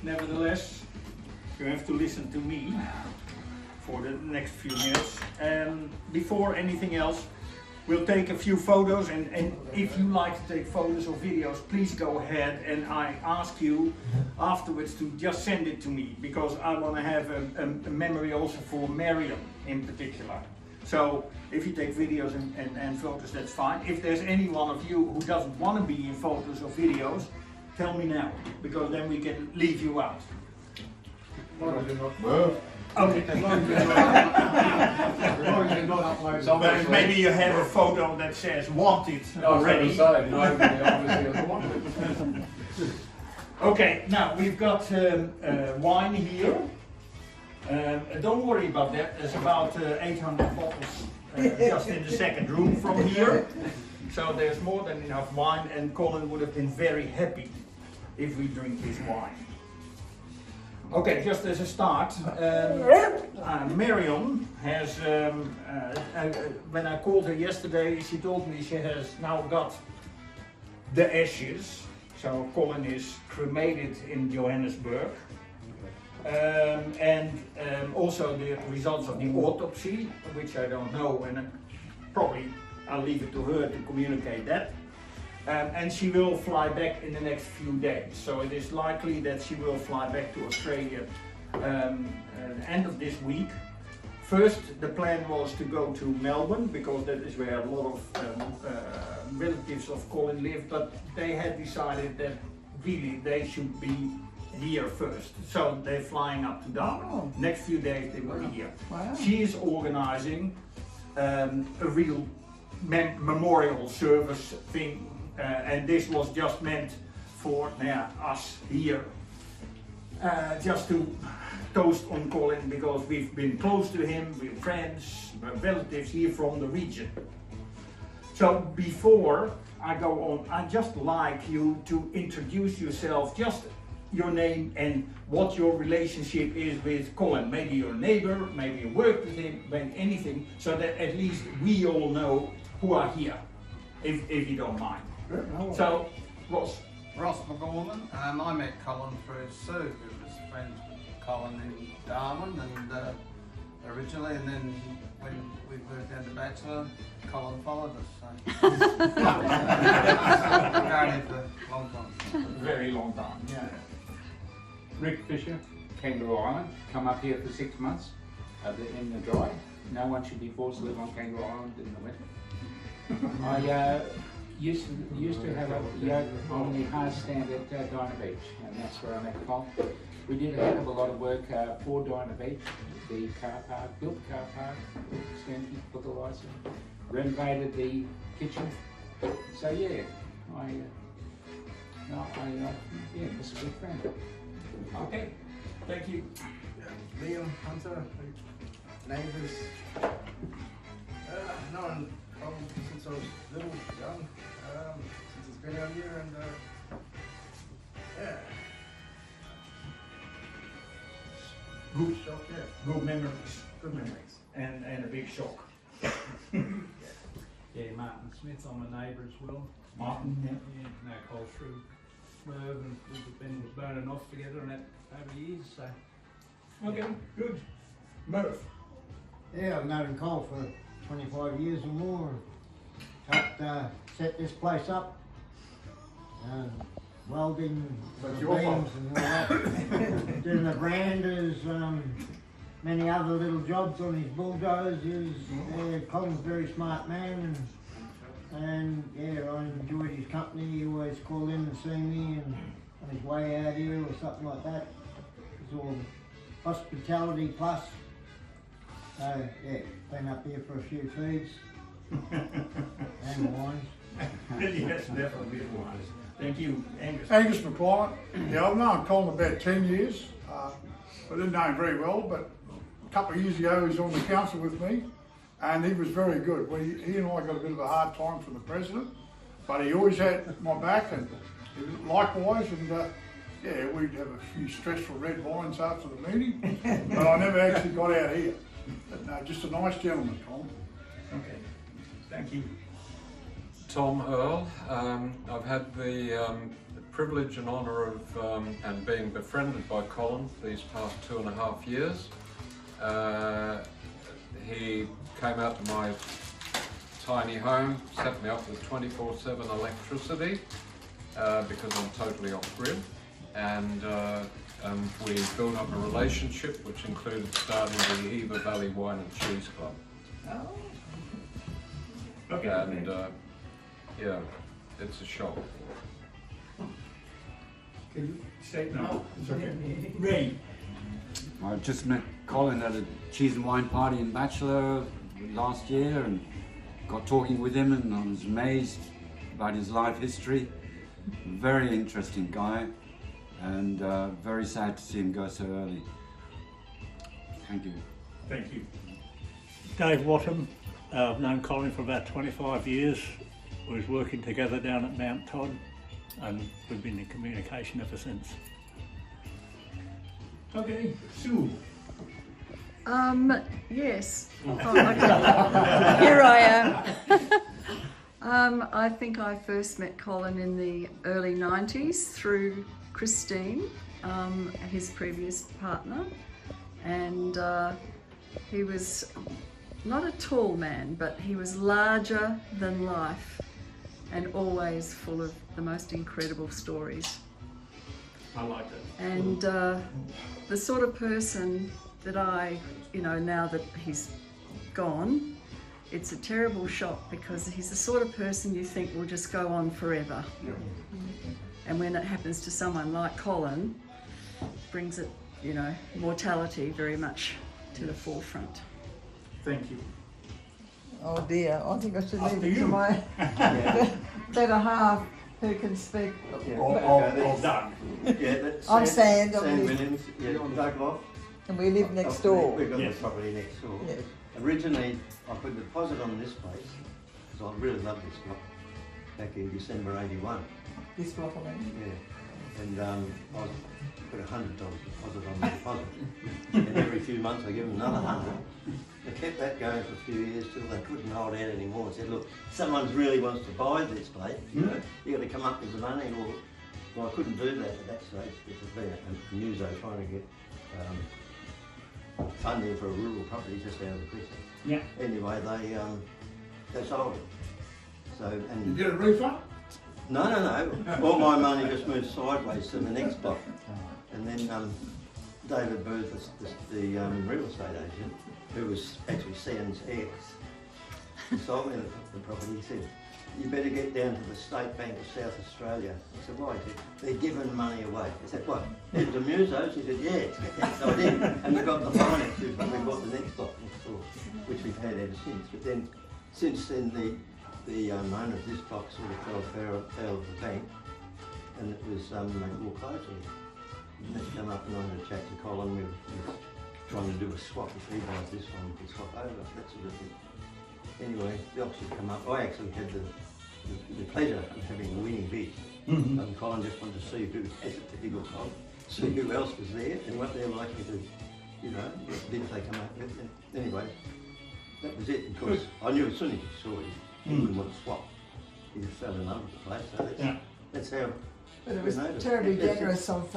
nevertheless, you have to listen to me for the next few minutes. Before anything else, we'll take a few photos, and if you like to take photos or videos, please go ahead, and I ask you afterwards to just send it to me, because I want to have a memory also for Marion in particular. So if you take videos and photos, that's fine. If there's any one of you who doesn't want to be in photos or videos, tell me now, because then we can leave you out. Okay. So maybe you have a photo that says wanted already. Okay, now we've got wine here. Don't worry about that, there's about 800 bottles just in the second room from here. So there's more than enough wine, and Colin would have been very happy if we drink his wine. Okay, just as a start, Marion has, when I called her yesterday, she told me she has now got the ashes. So Colin is cremated in Johannesburg. Also the results of the autopsy, which I don't know, and probably I'll leave it to her to communicate that. And she will fly back in the next few days. So it is likely that she will fly back to Australia the end of this week. First, the plan was to go to Melbourne, because that is where a lot of relatives of Colin live, but they had decided that really they should be here first. So they're flying up to Darwin. Oh. Next few days they will be here. Wow. She is organizing a real memorial service thing. And this was just meant for us here, just to toast on Colin, because we've been close to him, we're friends, we're relatives here from the region. So before I go on, I'd just like you to introduce yourself, just your name and what your relationship is with Colin. Maybe your neighbor, maybe you work with him, maybe anything, so that at least we all know who are here, if you don't mind. So, Ross McGorman. I met Colin through Sue, who was friends with Colin in Darwin, and originally, and then when we moved down to Bachelor, Colin followed us. So. We've known him for a long time. Very long time. Yeah. Rick Fisher, Kangaroo Island. Come up here for 6 months in the dry. No one should be forced to live on Kangaroo Island in the winter. I used to have a yacht on the hard stand at Dinah Beach, and that's where I met Colin. We did a heck of a lot of work for Dinah Beach, the car park, built the car park, extension, put the lights in, renovated the kitchen. So yeah, yeah, this is a good friend. Okay, thank you. Liam Hunter, neighbours. Known Colin since I was little, young, since he's been out here, and yeah. Good shock, yeah. Good memories. Good memories. And a big shock. Yeah, Martin Smith, I'm a neighbour as well. Martin, yeah. Yeah, no Cole through Merv, and we've been burning off together and that over years, so. Okay, good. Merv. Yeah, I've known Cole for 25 years or more. Helped set this place up. Welding the beams and all that. Doing the verandas, many other little jobs on his bulldozers. Yeah, Colin's a very smart man, and yeah, I enjoyed his company. He always called in and see me, and on his way out here or something like that. It was all hospitality plus. So yeah, been up here for a few feeds and wines. Yes, definitely wines. Thank you, Angus. Angus McClymont. Yeah, I've known Colin about 10 years. I didn't know him very well, but a couple of years ago he was on the council with me, and he was very good. He and I got a bit of a hard time from the president, but he always had my back, and likewise, and yeah, we'd have a few stressful red wines after the meeting, but I never actually got out here. But no, just a nice gentleman, Colin. Okay, thank you. Tom Earl. I've had the privilege and honour of and being befriended by Colin these past 2.5 years. He came out to my tiny home, set me up with 24/7 electricity because I'm totally off grid, and we built up a relationship which included starting the Eva Valley Wine and Cheese Club. Oh. Okay. And yeah, it's a shock. Can you say it now? It's okay. Ray. I just met Colin at a cheese and wine party in Bachelor last year and got talking with him, and I was amazed about his life history. Very interesting guy, and very sad to see him go so early. Thank you. Thank you. Dave Wattham. I've known Colin for about 25 years. We was working together down at Mount Todd, and we've been in communication ever since. Okay, Sue. Yes. Oh, okay. Here I am. I think I first met Colin in the early 90s through Christine, his previous partner, and he was not a tall man, but he was larger than life and always full of the most incredible stories. I like that. And the sort of person that now that he's gone, it's a terrible shock because he's the sort of person you think will just go on forever. Yeah. And when it happens to someone like Colin, brings it, mortality very much to the forefront. Thank you. Oh dear, I think I should Up leave to it to you. my better half who can speak. All done. I'm Sand, Sam I'm Williams, yeah, Doug Loft. and we live next door. We've got Yes. the property next door. Yes. Originally, I put a deposit on this place because I really love this block back in December '81. This block, I mean. Yeah, and I put $100 deposit on the deposit, and every few months I give them another 100. They kept that going for a few years till they couldn't hold out anymore and said, look, someone really wants to buy this place, you got to come up with the money. Or, well, I couldn't do that at that stage. It was being a muso trying to get funding for a rural property just out of the precinct. Yeah. Anyway, they sold it. So, You and get a refund? no. All my money just moved sideways to the next block. And then David Booth, the real estate agent, who was actually Sam's ex, sold me the property. He said, you better get down to the State Bank of South Australia. I said, why? He said, they're giving money away. I said, what? It was a musos? He said, yeah. So I did. And we got the finances, but we got the next block next door, which we've had ever since. But then, since then, the owner of this block sort of fell of the bank, and it was more closely. And let's come up and I'm going to chat to Colin. We were trying to do a swap. If he buys this one, we could swap over, that sort of thing. Anyway, the options come up. I actually had the pleasure of having a winning bid. And Colin just wanted to see who has it to Eagle Club, see who else was there and what they're likely to, what bids they come up with. And anyway, that was it. Because I knew as soon as he saw it, he wouldn't want to swap. He just fell in love with the place. So that's how. But it was terribly generous of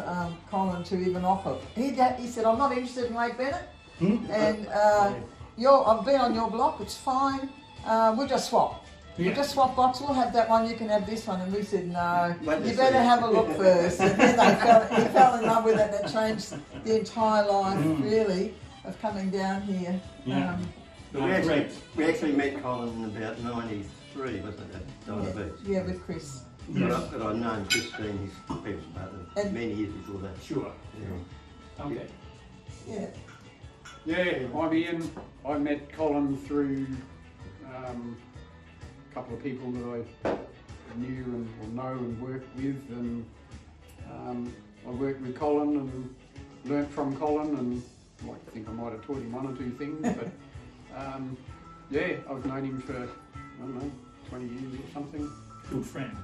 Colin to even offer. He said, I'm not interested in Lake Bennett, and I've been on your block, it's fine, we'll just swap. We'll just swap blocks, we'll have that one, you can have this one. And we said, no, you better have a look first. And then he fell in love with it, and it changed the entire life, really, of coming down here. Yeah. We actually met Colin in about '93, wasn't it, at Donna Beach? Yeah, with Chris. Yes. But I've known Christine, his previous partner, many years before that. Sure. Yeah. Okay. Yeah. Yeah, I'm Ian. I met Colin through a couple of people that I knew and or know and worked with, and I worked with Colin and learnt from Colin, and I like to think I might have taught him one or two things, but yeah, I've known him for, I don't know, 20 years or something. Good friend.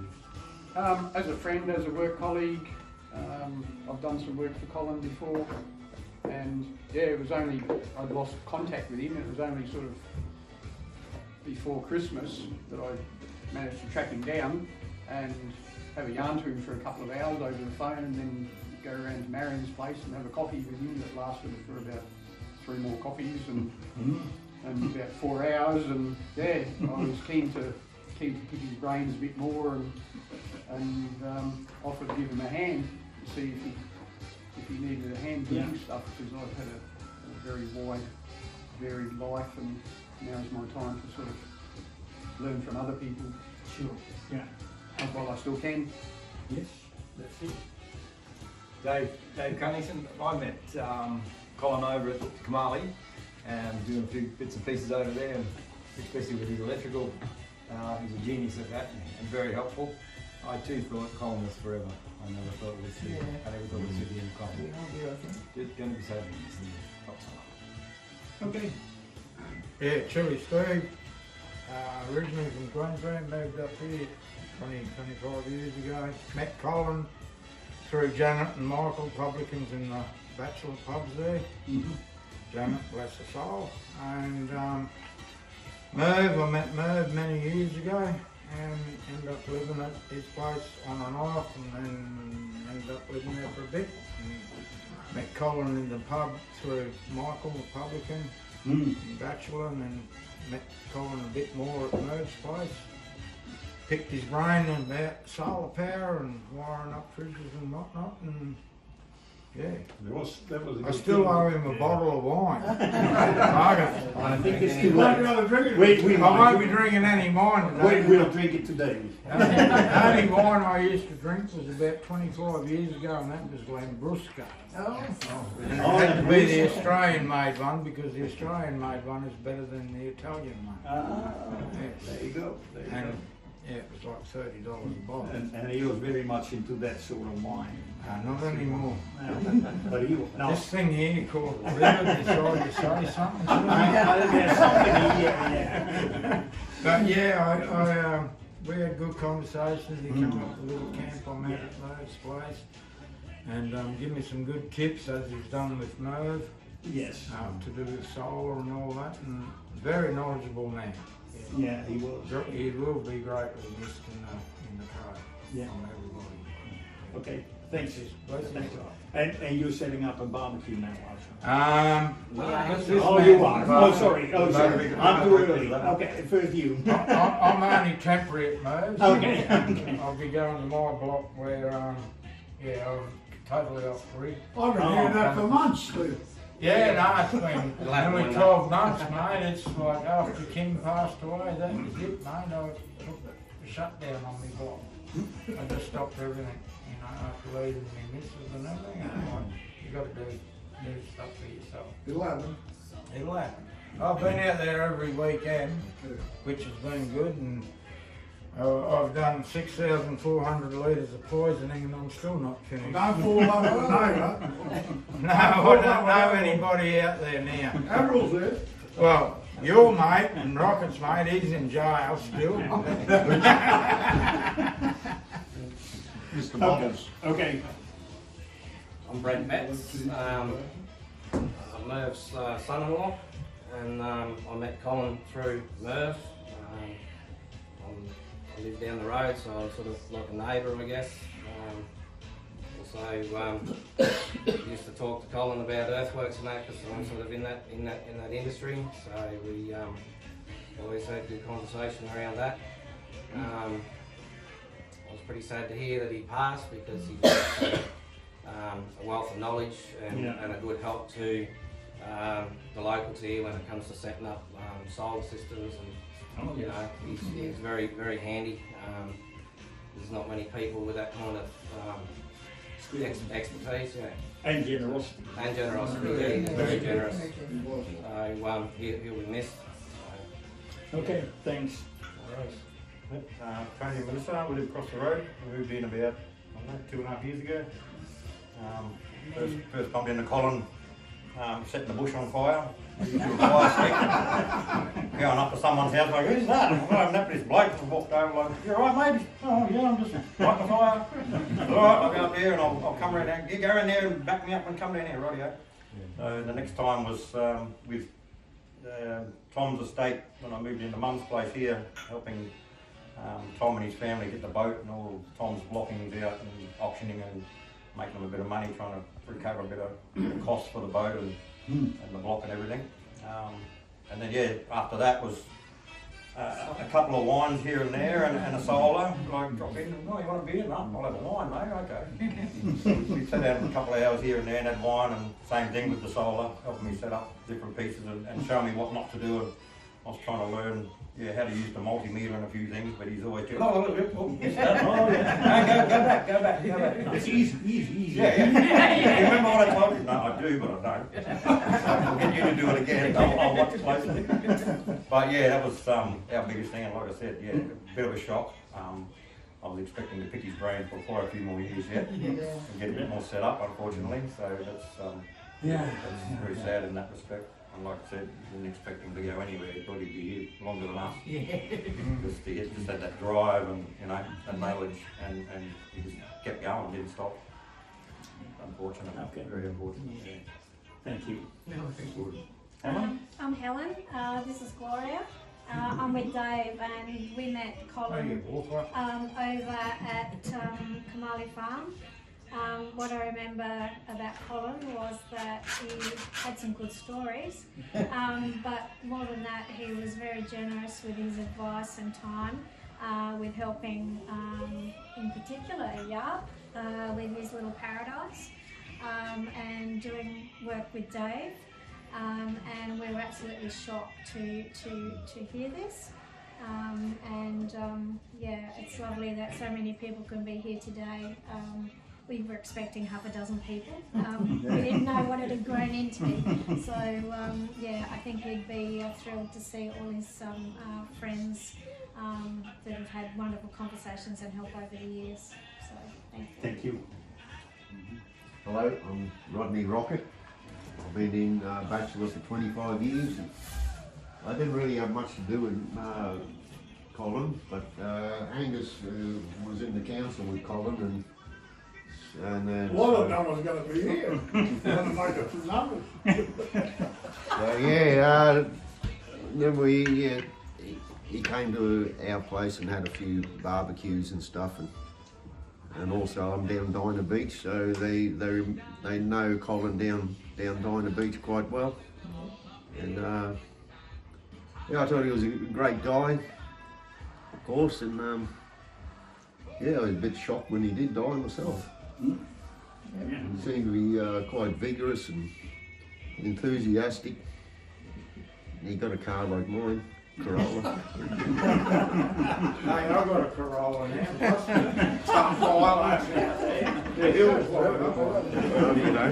As a friend, as a work colleague, I've done some work for Colin before, and yeah, it was only, I'd lost contact with him. It was only sort of before Christmas that I managed to track him down and have a yarn to him for a couple of hours over the phone, and then go around to Marion's place and have a coffee with him that lasted for about 3 more coffees and about 4 hours. And yeah, I was keen to pick his brains a bit more and offered to give him a hand to see if he needed a hand doing stuff, because I've had a very wide, varied life, and now's my time to sort of learn from other people. Sure. Yeah. While I still can. Yes, that's it. Dave Cunnington, I met Colin over at Kamali and doing a few bits and pieces over there, and especially with his electrical. He's a genius at that and very helpful. I too thought Colin was forever. I never thought we'd see him. I never thought we'd see him Colin. Just going to be sad. Okay. Yeah, Chili Steve, originally from Queensland, moved up here 25 years ago. Met Colin through Janet and Michael, publicans in the bachelor pubs there. Janet, bless her soul. And Merv, I met Merv many years ago and ended up living at his place on and off, and then ended up living there for a bit. And met Colin in the pub through Michael, the publican, bachelor, and then met Colin a bit more at Merv's place. Picked his brain about solar power and wiring up fridges and whatnot, and yeah. I still owe him a bottle of wine. I think it's too Might late. rather drink it. I won't be drinking any wine today. We'll drink it today. The only wine I used to drink was about 25 years ago, and that was Lambrusco. Oh. And it had to be the Australian made one, because the Australian made one is better than the Italian one. There you go. And yeah, it was like $30 a bottle. And he was very much into that sort of wine. Not anymore. But he was. No. This thing here called River decided to say something to me. But yeah, we had good conversations. He came up to a little camp I met at Merv's place, and give me some good tips, as he's done with Merv. Yes. To do with solar and all that, and very knowledgeable man. Yeah, he was. He will be greatly missed in the car. Yeah. From everybody. Okay, thanks. Thanks. And you're setting up a barbecue now, Oh, you are. Oh, sorry. Oh, sorry. I'm too early. Okay, first you. I'm only temporary at Merv's. Okay. I'll be going to my block where, I'm totally off grid. I've been hearing that for months, Steve. Yeah, no, it's been nearly 12 months, mate. It's like after Kim passed away, that was it, mate. I took the shutdown on me block. I just stopped everything, after leaving my missus and everything. And I'm like, you got to do stuff for yourself. It'll happen. It'll happen. I've been out there every weekend, which has been good, and I've done 6,400 litres of poisoning, and I'm still not finished. Don't fall over the neighbour. No, I don't know anybody out there now. Averill's there. Well, your mate and Rocket's mate, he's in jail still. Mr. Bubbles. Okay. I'm Brent Metz. I'm Merv's son-in-law, and I met Colin through Merv. I live down the road, so I'm sort of like a neighbour, I guess. Also, used to talk to Colin about earthworks and that, because I'm sort of in that industry. So we always had good conversation around that. I was pretty sad to hear that he passed, because he was a wealth of knowledge and a good help to the locals here when it comes to setting up solar systems, and he's very, very handy. There's not many people with that kind of expertise, And generosity. And generosity, yeah, he's very generous. So he'll be missed. Okay, thanks. Tony and Melissa, we live across the road. We moved in about, 2.5 years ago. First bumped into Colin, setting the bush on fire. Going up to someone's house, like, who's that? Well, I haven't met this bloke. I walked over, like, you alright, mate? Oh, yeah, I'm just lighting the fire. Alright, I'll go up there and I'll come around there. You go in there and back me up and come down here, rightio. So the next time was with Tom's estate, when I moved into Mum's place here, helping Tom and his family get the boat and all Tom's blockings out and auctioning and making them a bit of money, trying to recover a bit of costs for the boat and the block and everything. And then yeah, after that was a couple of wines here and there and a solo. Like drop in, oh, you want a beer? No, I'll have a wine, mate. Okay. We sat down a couple of hours here and there and had wine, and same thing with the solo, helping me set up different pieces and show me what not to do. And I was trying to learn how to use the multimeter and a few things, but he's always just, oh, yes, that, oh, yeah. Go back. It's easy. Yeah. You remember what I told you? No, I do, but I don't. I'll get you to do it again. I'll watch it closely. But yeah, that was our biggest thing, and like I said, yeah, a bit of a shock. I was expecting to pick his brain for quite a few more years yet and get a bit more set up, unfortunately. So that's very sad in that respect. And like I said, didn't expect him to go anywhere. He thought he'd be here longer than us. Just had that drive and that knowledge, and he just kept going, didn't stop. Unfortunate. Okay. Very unfortunate. Yeah. Thank you. I'm Helen. This is Gloria. I'm with Dave, and we met Colin over at Kamali Farm. What I remember about Colin was that he had some good stories, but more than that, he was very generous with his advice and time, with helping, in particular, Yarp with his little paradise, and doing work with Dave. And we were absolutely shocked to hear this. Yeah, it's lovely that so many people can be here today. We were expecting half a dozen people. We didn't know what it had grown into. So yeah, I think he'd be thrilled to see all his friends that have had wonderful conversations and help over the years. So thank you. Hello, I'm Rodney Rocket. I've been in Bachelor for 25 years. And I didn't really have much to do with Colin, but Angus was in the council with Colin, and then one of them was going to be here. Going to make up some numbers. So yeah, then he came to our place and had a few barbecues and stuff, and also I'm down Dinah Beach, so they know Colin down Dinah Beach quite well, and yeah, I thought he was a great guy, of course, and yeah, I was a bit shocked when he did die myself. He seemed to be quite vigorous and enthusiastic. He got a car like mine, Corolla. Hey, I've got a Corolla now. Some file out there. The hills, Well, you know.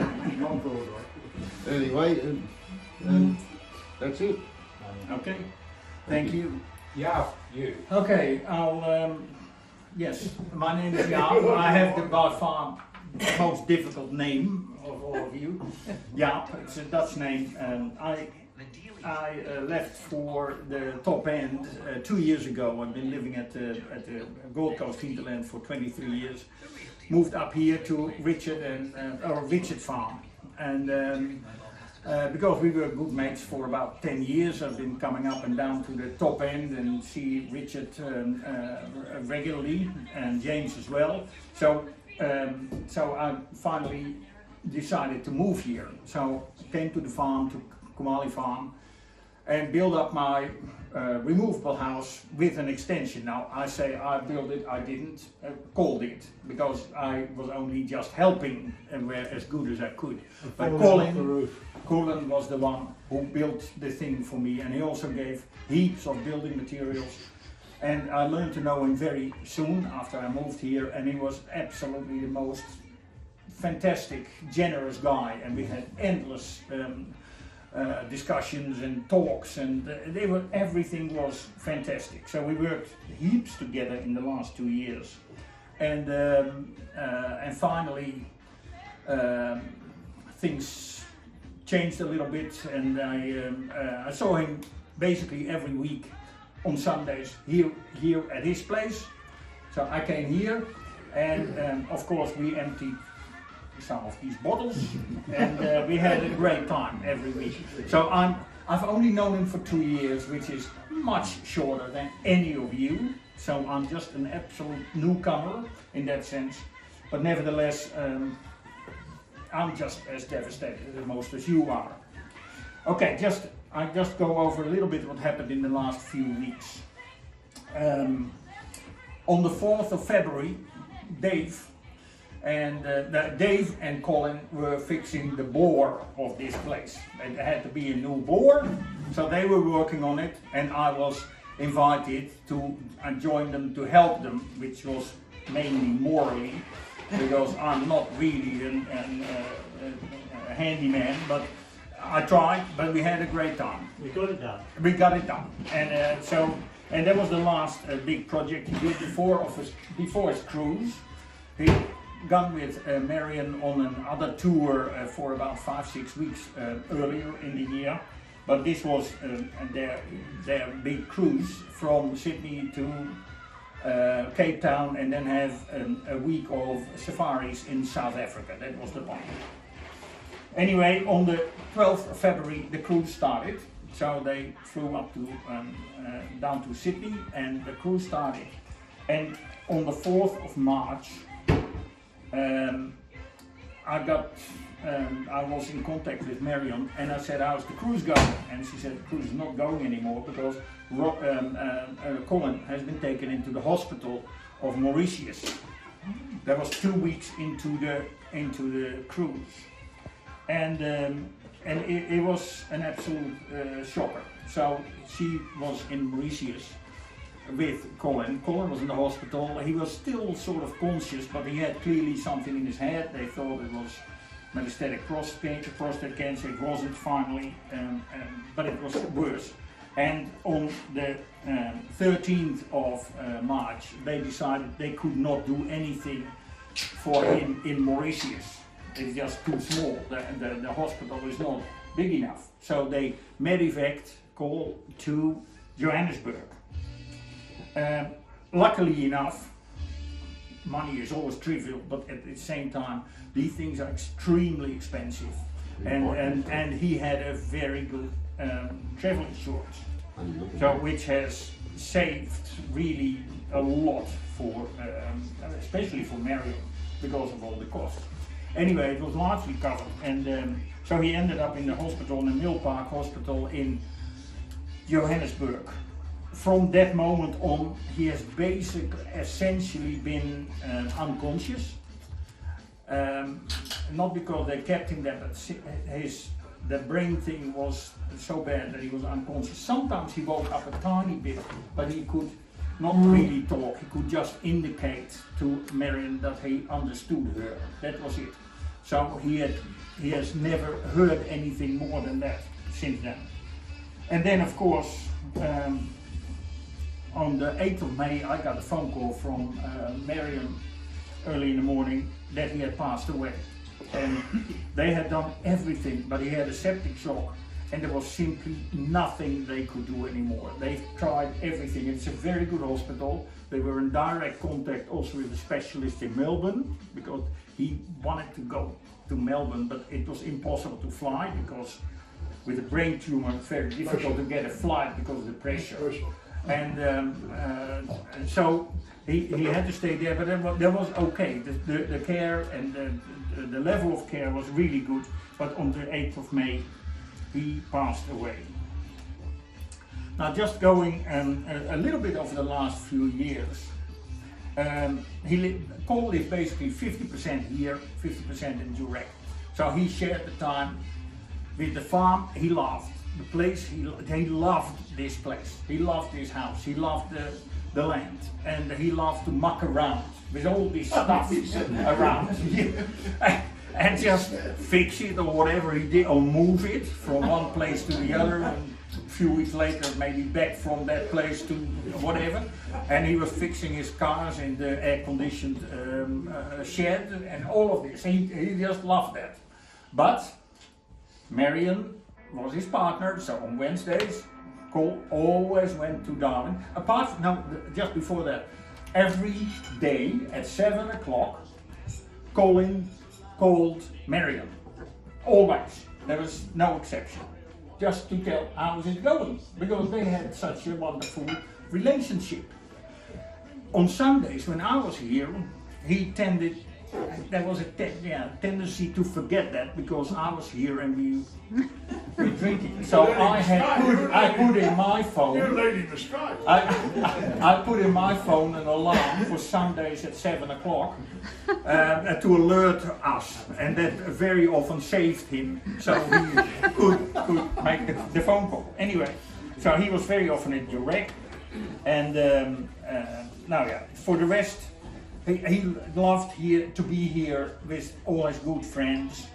Anyway, and that's it. Okay, thank you. Yeah, you. Okay, yes, my name is Jaap. I have the by far most difficult name of all of you. Jaap, it's a Dutch name, and I left for the top end 2 years ago. I've been living at the Gold Coast hinterland for 23 years. Moved up here to Richard Farm, and because we were good mates for about 10 years, I've been coming up and down to the top end and see Richard regularly, and James as well. So I finally decided to move here. So I came to the farm, to Kamali Farm, and build up my removable house with an extension. Now I say I built it, I didn't, called it, because I was only just helping and were as good as I could. But Colin was the one who built the thing for me, and he also gave heaps of building materials. And I learned to know him very soon after I moved here, and he was absolutely the most fantastic, generous guy, and we had endless discussions and talks, and everything was fantastic. So we worked heaps together in the last 2 years, and finally things changed a little bit, and I saw him basically every week on Sundays here at his place. So I came here, and of course we emptied some of these bottles, and we had a great time every week. So I've only known him for 2 years, which is much shorter than any of you. so I'm just an absolute newcomer in that sense. But nevertheless, I'm just as devastated as most as you are. Okay, I just go over a little bit what happened in the last few weeks. On the 4th of February, Dave and Colin were fixing the bore of this place. It had to be a new bore, so they were working on it, and I was invited to join them to help them, which was mainly morally, because I'm not really a handyman, but I tried, but we had a great time. We got it done. We got it done, and that was the last big project he did before his cruise. He gone with Marion on another tour for about 5-6 weeks earlier in the year, but this was their big cruise from Sydney to Cape Town, and then have a week of safaris in South Africa. That was the plan. Anyway, on the 12th of February the cruise started, so they flew up to down to Sydney, and the cruise started. And on the 4th of March, I was in contact with Marion, and I said, how's the cruise going? And she said, the cruise is not going anymore because Colin has been taken into the hospital of Mauritius. That was 2 weeks into the cruise. And it was an absolute shocker. So she was in Mauritius with Colin. Colin was in the hospital. He was still sort of conscious, but he had clearly something in his head. They thought it was metastatic prostate cancer. It wasn't finally, but it was worse. And on the 13th of March, they decided they could not do anything for him in Mauritius. It's just too small. The hospital is not big enough. So they medevaced Cole to Johannesburg. Luckily enough, money is always trivial, but at the same time, these things are extremely expensive. And he had a very good travel insurance, so which has saved really a lot for, especially for Marion, because of all the costs. Anyway, it was largely covered, and so he ended up in the hospital, in the Mill Park Hospital in Johannesburg. From that moment on, he has essentially been unconscious. Not because they kept him there, but the brain thing was so bad that he was unconscious. Sometimes he woke up a tiny bit, but he could not really talk. He could just indicate to Marion that he understood her. That was it. So he has never heard anything more than that since then. And then, of course, on the 8th of May, I got a phone call from Marion early in the morning that he had passed away. And they had done everything, but he had a septic shock, and there was simply nothing they could do anymore. They tried everything. It's a very good hospital. They were in direct contact also with a specialist in Melbourne, because he wanted to go to Melbourne, but it was impossible to fly because with a brain tumor, it's very difficult to get a flight because of the pressure. And so he had to stay there, but that was okay. The care and the level of care was really good, but on the 8th of May, he passed away. Now, just going a little bit over the last few years, Cole lived basically 50% here, 50% in Zurich. So he shared the time with the farm. He loved the place. He loved this place. He loved this house. He loved the land, and he loved to muck around with all this stuff around. And just fix it or whatever he did, or move it from one place to the other, and a few weeks later maybe back from that place to whatever. And he was fixing his cars in the air-conditioned shed and all of this. He just loved that. But Marion was his partner, so on Wednesdays, Cole always went to Darwin. Apart from, no, just before that, every day at 7 o'clock, Colin called Marion. Always. There was no exception. Just to tell how it going, because they had such a wonderful relationship. on Sundays when I was here, he tended, there was a tendency to forget that because I was here and we were drinking. So I put in my phone. You're leading the straight. I put in my phone an alarm for Sundays at 7 o'clock to alert us, and that very often saved him, so he could make the phone call. Anyway, so he was very often at Jurek, and now yeah, for the rest, he loved to be here with all his good friends.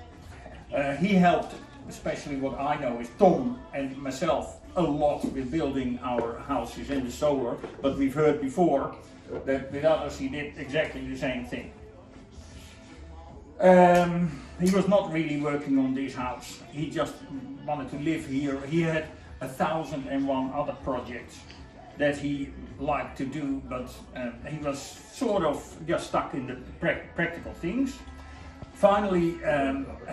He helped, especially what I know is Tom and myself, a lot with building our houses and the solar, but we've heard before that with others he did exactly the same thing. He was not really working on this house, he just wanted to live here. He had 1,001 other projects that he liked to do, but he was sort of just stuck in the practical things. Finally,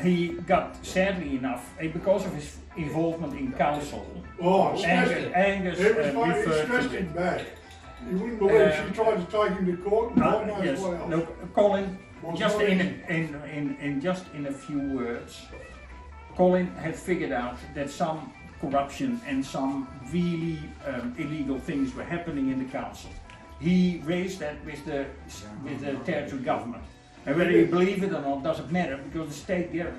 he got, sadly enough, because of his involvement in council. Oh, Angus stressed him bad. You wouldn't believe she tried to take him to court. And God knows yes, what else. no, Colin, Was just not in a few words, Colin had figured out that some corruption and some really illegal things were happening in the council. He raised that with the territory government. And whether you believe it or not doesn't matter, because the state, the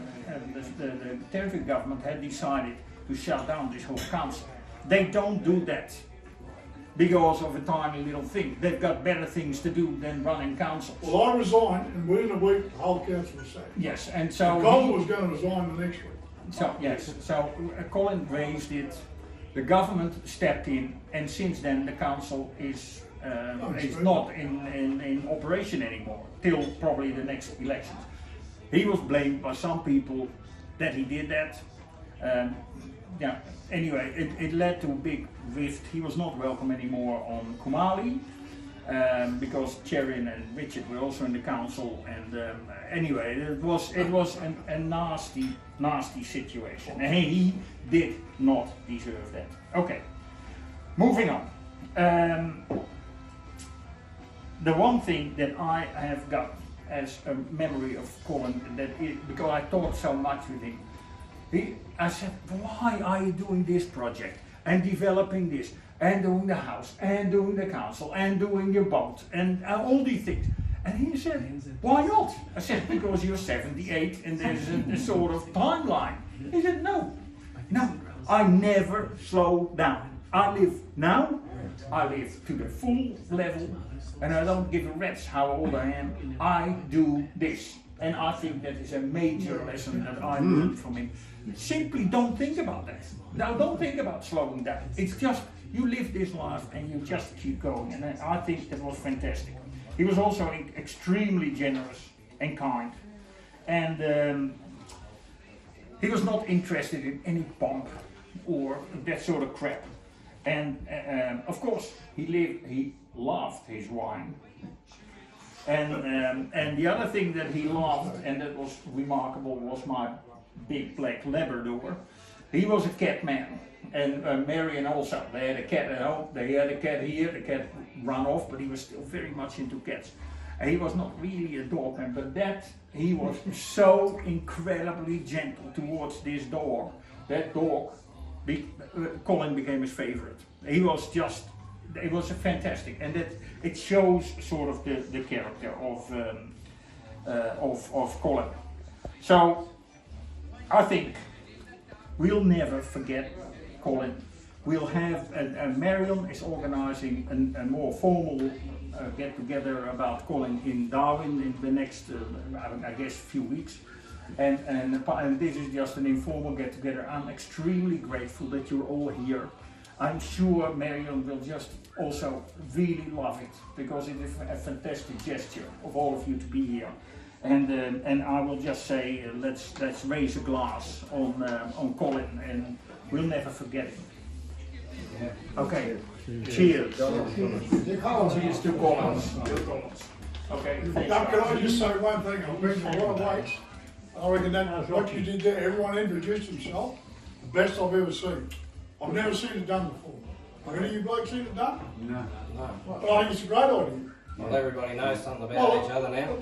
territory government had decided to shut down this whole council. They don't do that because of a tiny little thing. They've got better things to do than running councils. Well, I resigned, and within a week, the whole council was sacked. Yes, and so Colin was going to resign the next week. So yes, so Colin raised it. The government stepped in, and since then the council is not in operation anymore till probably the next elections. He was blamed by some people that he did that. Yeah. Anyway, it led to a big rift. He was not welcome anymore on Kumali because Cherin and Richard were also in the council. And anyway, it was a nasty situation. And he did not deserve that. Okay, moving on. The one thing that I have got as a memory of Colin, because I talked so much with him, I said, why are you doing this project and developing this and doing the house and doing the council and doing your boat and all these things? And he said, why not? I said, because you're 78 and there's a sort of timeline. He said, no, I never slow down. I live now, I live to the full level, and I don't give a rat's how old I am. I do this. And I think that is a major lesson that I learned from him. Simply don't think about that. Now don't think about slowing down. It's just, you live this life and you just keep going. And I think that was fantastic. He was also extremely generous and kind. And he was not interested in any pomp or that sort of crap. And of course, he loved his wine. And the other thing that he loved, and that was remarkable, was my big black Labrador. He was a cat man, and Marion also. They had a cat at home, they had a cat here, the cat ran off, but he was still very much into cats. And he was not really a dog man, but he was so incredibly gentle towards this dog. That dog, Colin became his favorite. He was just, it was fantastic, and that it shows sort of the character of Colin. So I think we'll never forget Colin. We'll have, Marion is organising a more formal get together about Colin in Darwin in the next, I guess, few weeks. And this is just an informal get together. I'm extremely grateful that you're all here. I'm sure Marion will just also really love it, because it is a fantastic gesture of all of you to be here. And I will just say, let's raise a glass on Colin, and we'll never forget it. Okay, cheers. Cheers to Collins. Okay, Now, can I just say one thing? I've been a lot of weights. I reckon that what you did there, everyone introduced himself, the best I've ever seen. I've never seen it done before. Have any of you blokes seen it done? No. Well, I think it's a great idea. Well, everybody knows something about each other now.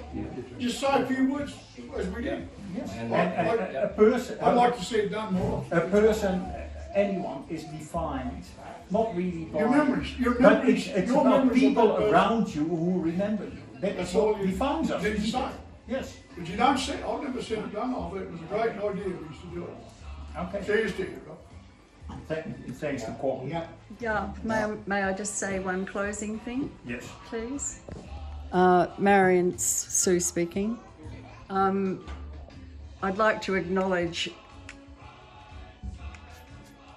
Just say a few words as we did. Yes. And A person. I'd like to see it done more. A person, anyone, is defined not really by Your memories. but it's your about memories of people that person. around you who remember you. That's all what you defines us. Did you say? Yes. But you don't see it. I've never seen it done. I thought it was a great idea we used to do it. Okay. Cheers to you, bro. Thanks for calling. Yeah, may I just say one closing thing? Yes. Please. Marion's Sue speaking. I'd like to acknowledge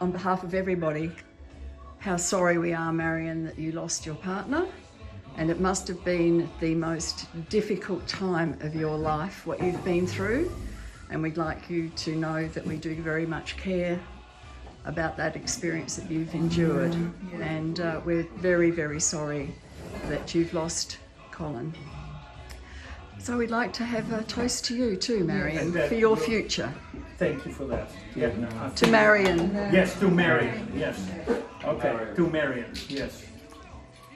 on behalf of everybody how sorry we are, Marion, that you lost your partner. And it must have been the most difficult time of your life, what you've been through. And we'd like you to know that we do very much care about that experience that you've endured. And we're very, very sorry that you've lost Colin. So we'd like to have a toast to you too, Marion, for your future. Thank you for that. Yeah. To Marion. Yes, to Marion. Yes. Okay, to Marion. Yes.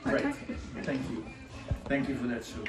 Great. Okay. Thank you. Thank you for that, Sue.